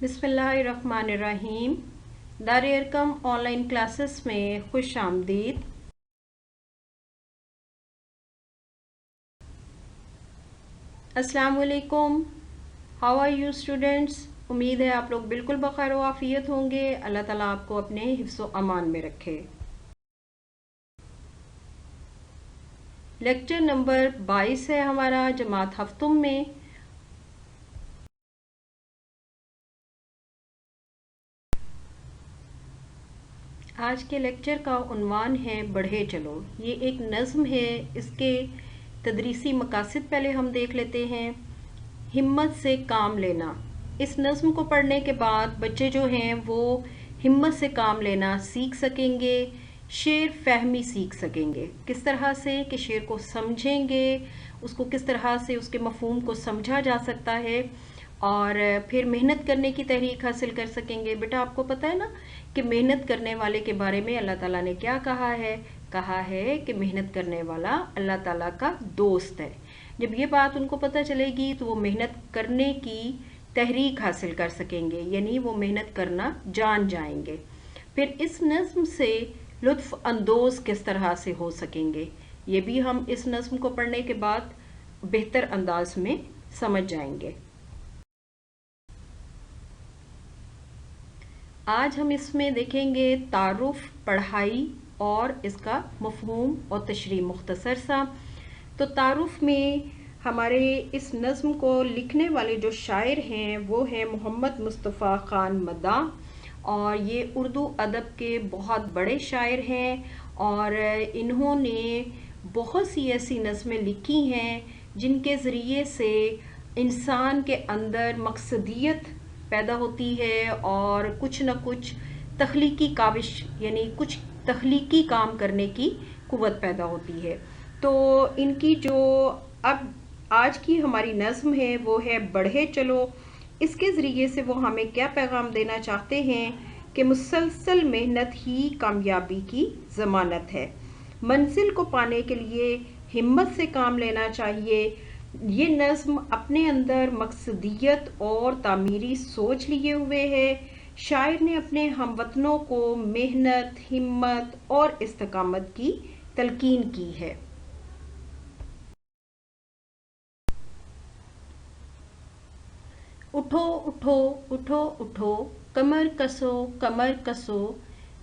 बिस्मिल्लाहिर्रहमानिर्रहीम। दारे Arkham online classes में खुश आमदीद। अस्सलाम वालेकुम। How are you students? उम्मीद है आप लोग बिल्कुल बखैर व आफियत होंगे। अल्लाह ताला आपको अपने हिफ्ज़ व अमान में रखे। लेक्चर नंबर 22 है हमारा जमात हफ्तुम में। आज के लेक्चर का उन्वान है बढ़े चलो। ये एक नज़्म है, इसके तदरीसी मकासद पहले हम देख लेते हैं। हिम्मत से काम लेना। इस नज़्म को पढ़ने के बाद बच्चे जो हैं वो हिम्मत से काम लेना सीख सकेंगे, शेर फहमी सीख सकेंगे। किस तरह से कि शेर को समझेंगे, उसको किस तरह से उसके मफहूम को समझा जा सकता है और फिर मेहनत करने की तहरीक हासिल कर सकेंगे। बेटा आपको पता है ना कि मेहनत करने वाले के बारे में अल्लाह ताला ने क्या कहा है कि मेहनत करने वाला अल्लाह ताला का दोस्त है। जब ये बात उनको पता चलेगी तो वो मेहनत करने की तहरीक हासिल कर सकेंगे, यानी वो मेहनत करना जान जाएंगे। फिर इस नज़्म से लुत्फ़ अंदोज किस तरह से हो सकेंगे, ये भी हम इस नज़्म को पढ़ने के बाद बेहतर अंदाज में समझ जाएंगे। आज हम इसमें देखेंगे तारुफ, पढ़ाई और इसका मफहूम और तशरीह मुख्तसर सा। तो तारुफ में हमारे इस नज़्म को लिखने वाले जो शायर हैं वो हैं मोहम्मद मुस्तफ़ा ख़ान मदाह, और ये उर्दू अदब के बहुत बड़े शायर हैं और इन्होंने बहुत सी ऐसी नज़में लिखी हैं जिनके ज़रिए से इंसान के अंदर मकसदियत पैदा होती है और कुछ न कुछ तख्लीकी काविश यानी कुछ तख्लीकी काम करने की कुव्वत पैदा होती है। तो इनकी जो अब आज की हमारी नज़्म है वो है बढ़े चलो। इसके ज़रिए से वो हमें क्या पैगाम देना चाहते हैं कि मुसलसल मेहनत ही कामयाबी की ज़मानत है। मंजिल को पाने के लिए हिम्मत से काम लेना चाहिए। ये नज़्म अपने अंदर मकसदियत और तामीरी सोच लिए हुए है। शायर ने अपने हमवतनों को मेहनत, हिम्मत और इस्तकामत की तलकीन की है। उठो उठो उठो उठो, कमर कसो,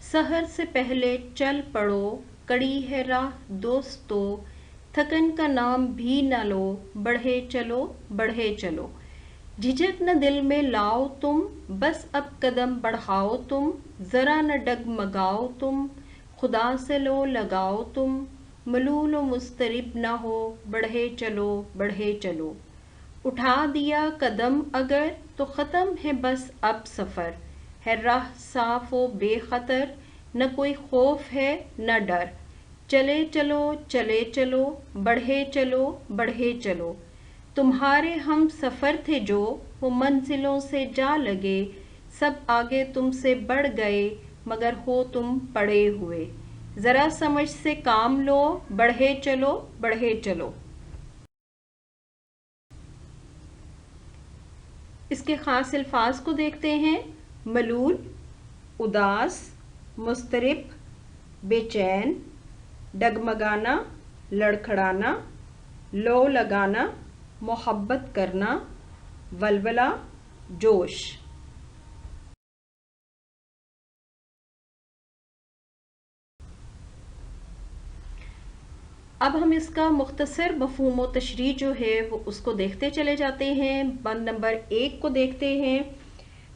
सहर से पहले चल पड़ो, कड़ी है राह दोस्तों, थकन का नाम भी न लो, बढ़े चलो बढ़े चलो। झिझक न दिल में लाओ तुम, बस अब कदम बढ़ाओ तुम, ज़रा न डगमगाओ तुम, खुदा से लो लगाओ तुम, मलूल व मुस्तरिब न हो, बढ़े चलो बढ़े चलो। उठा दिया कदम अगर तो ख़त्म है बस अब सफ़र, है राह साफ़ व बेखतर, न कोई खौफ है न डर, चले चलो बढ़े चलो बढ़े चलो। तुम्हारे हम सफ़र थे जो वो मंजिलों से जा लगे, सब आगे तुमसे बढ़ गए मगर हो तुम पड़े हुए, ज़रा समझ से काम लो, बढ़े चलो बढ़े चलो। इसके ख़ास अल्फाज को देखते हैं। मलूल, उदास, मुस्तरिब, बेचैन, डगमगाना, लड़खड़ाना, लो लगाना, मोहब्बत करना, वलवला, जोश। अब हम इसका मुख्तसर मफहूम व तशरीह जो है वो उसको देखते चले जाते हैं। बंद नंबर 1 को देखते हैं।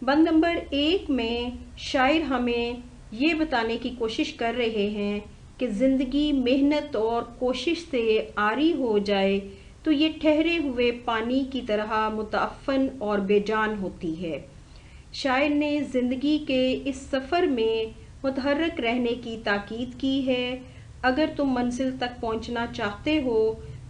बंद नंबर 1 में शायर हमें ये बताने की कोशिश कर रहे हैं कि ज़िंदगी मेहनत और कोशिश से आरी हो जाए तो ये ठहरे हुए पानी की तरह मुतअफ़्फ़न और बेजान होती है। शायर ने ज़िंदगी के इस सफ़र में मुतहर्रिक रहने की ताकीद की है। अगर तुम मंजिल तक पहुंचना चाहते हो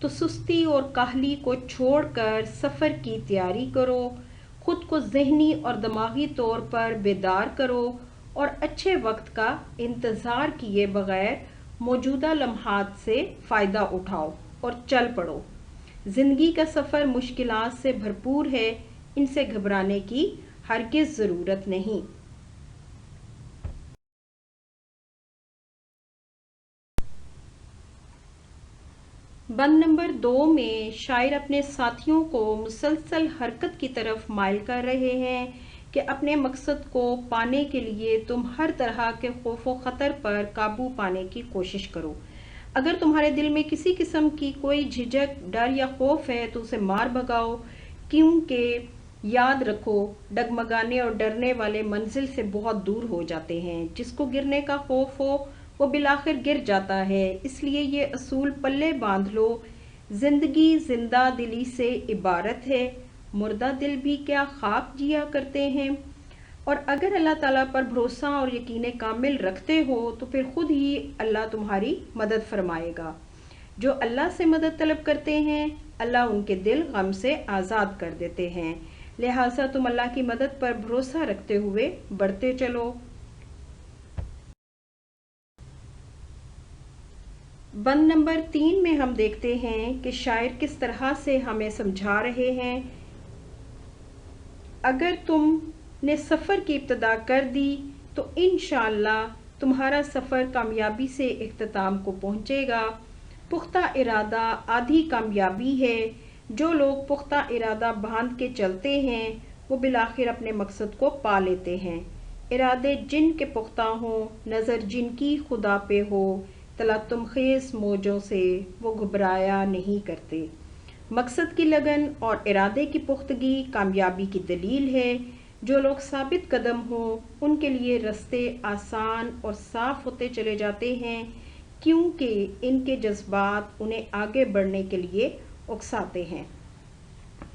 तो सुस्ती और काहली को छोड़कर सफ़र की तैयारी करो, खुद को ज़हनी और दिमागी तौर पर बेदार करो और अच्छे वक्त का इंतज़ार किए बगैर मौजूदा लम्हात से फ़ायदा उठाओ और चल पड़ो। ज़िंदगी का सफ़र मुश्किलात से भरपूर है, इनसे घबराने की ہرگز ضرورت نہیں۔ بند نمبر 2 میں شاعر اپنے ساتھیوں کو مسلسل حرکت کی طرف مائل کر رہے ہیں کہ اپنے مقصد کو پانے کے لیے تم ہر طرح کے خوف و خطر پر قابو پانے کی کوشش کرو۔ اگر تمہارے دل میں کسی قسم کی کوئی جھجک، ڈر یا خوف ہے تو اسے مار بھگاؤ، کیونکہ یاد رکھو ڈگمگانے اور ڈرنے والے منزل سے بہت دور ہو جاتے ہیں۔ جس کو گرنے کا خوف ہو وہ بالآخر گر جاتا ہے۔ اس لیے یہ اصول پلے باندھ لو، زندگی زندہ دلی سے عبارت ہے، مردہ دل بھی کیا خواب جیا کرتے ہیں۔ اور اگر اللہ تعالیٰ پر بھروسہ اور یقین کامل رکھتے ہو تو پھر خود ہی اللہ تمہاری مدد فرمائے گا۔ جو اللہ سے مدد طلب کرتے ہیں اللہ ان کے دل غم سے آزاد کر دیتے ہیں، لہٰذا تم اللہ کی مدد پر بھروسہ رکھتے ہوئے بڑھتے چلو۔ بند نمبر 3 میں ہم دیکھتے ہیں کہ شاعر کس طرح سے ہمیں سمجھا رہے ہیں۔ اگر تم نے سفر کی ابتدا کر دی تو انشاءاللہ تمہارا سفر کامیابی سے اختتام کو پہنچے گا۔ پختہ ارادہ آدھی کامیابی ہے۔ جو لوگ پختہ ارادہ باندھ کے چلتے ہیں وہ بالآخر اپنے مقصد کو پا لیتے ہیں۔ ارادے جن کے پختہ ہوں، نظر جن کی خدا پہ ہو، تلاطم خیز موجوں سے وہ گھبرایا نہیں کرتے۔ مقصد کی لگن اور ارادے کی پختگی کامیابی کی دلیل ہے۔ جو لوگ ثابت قدم ہوں ان کے لیے راستے آسان اور صاف ہوتے چلے جاتے ہیں، کیونکہ ان کے جذبات انہیں آگے بڑھنے کے لیے اکساتے ہیں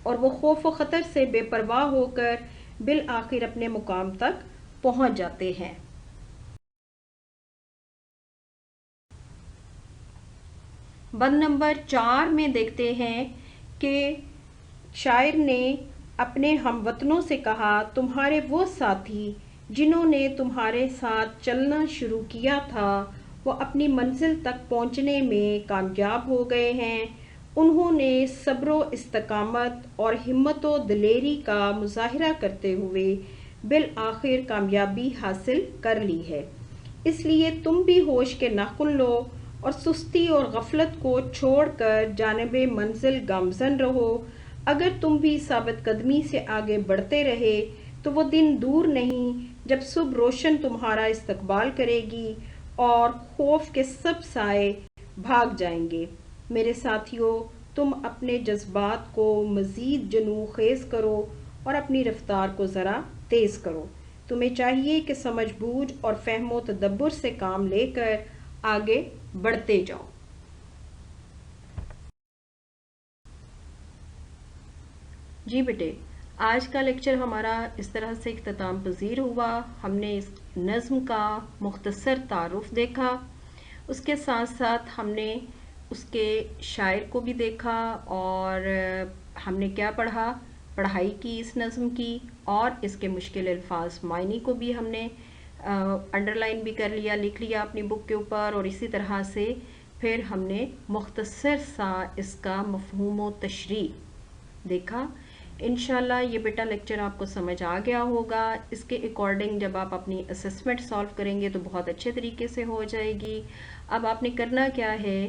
اور وہ خوف و خطر سے بے پرواہ ہو کر بالآخر اپنے مقام تک پہنچ جاتے ہیں۔ بند نمبر 4 میں دیکھتے ہیں کہ شاعر نے اپنے ہم وطنوں سے کہا، تمہارے وہ ساتھی جنہوں نے تمہارے ساتھ چلنا شروع کیا تھا وہ اپنی منزل تک پہنچنے میں کامیاب ہو گئے ہیں۔ انہوں نے صبر و استقامت اور ہمت و دلیری کا مظاہرہ کرتے ہوئے بالآخر کامیابی حاصل کر لی ہے۔ اس لیے تم بھی ہوش کے ناخن لو اور سستی اور غفلت کو چھوڑ کر جانب منزل گامزن رہو۔ اگر تم بھی ثابت قدمی سے آگے بڑھتے رہے تو وہ دن دور نہیں جب صبح روشن تمہارا استقبال کرے گی اور خوف کے سب سائے بھاگ جائیں گے۔ میرے ساتھیو، تم اپنے جذبات کو مزید جنوں خیز کرو اور اپنی رفتار کو ذرا تیز کرو۔ تمہیں چاہیے کہ سمجھ بوجھ اور فہم و تدبر سے کام لے کر آگے بڑھتے جاؤ۔ جی بیٹے، آج کا لیکچر ہمارا اس طرح سے اختتام پذیر ہوا۔ ہم نے اس نظم کا مختصر تعارف دیکھا، اس کے ساتھ ساتھ ہم نے اس کے شاعر کو بھی دیکھا اور ہم نے کیا پڑھا، پڑھائی کی اس نظم کی، اور اس کے مشکل الفاظ معنی کو بھی ہم نے انڈر لائن بھی کر لیا، لکھ لیا اپنی بک کے اوپر، اور اسی طرح سے پھر ہم نے مختصر سا اس کا مفہوم و تشریح دیکھا۔ انشاءاللہ یہ بیٹا لیکچر آپ کو سمجھ آ گیا ہوگا۔ اس کے اکارڈنگ جب آپ اپنی اسسمنٹ سالو کریں گے تو بہت اچھے طریقے سے ہو جائے گی۔ اب آپ نے کرنا کیا ہے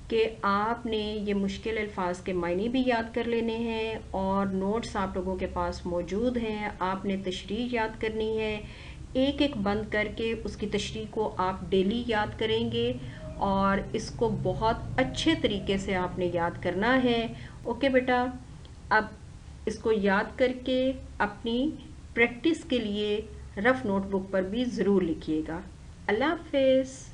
کہ آپ نے یہ مشکل الفاظ کے معنی بھی یاد کر لینے ہیں، اور نوٹس آپ لوگوں کے پاس موجود ہیں۔ آپ نے تشریح یاد کرنی ہے، ایک ایک بند کر کے اس کی تشریح کو آپ ڈیلی یاد کریں گے، اور اس کو بہت اچھے طریقے سے آپ نے یاد کرنا ہے۔ اوکے بیٹا، اب اس کو یاد کر کے اپنی پریکٹس کے لیے رف نوٹ بک پر بھی ضرور لکھیے گا۔ اللہ حافظ۔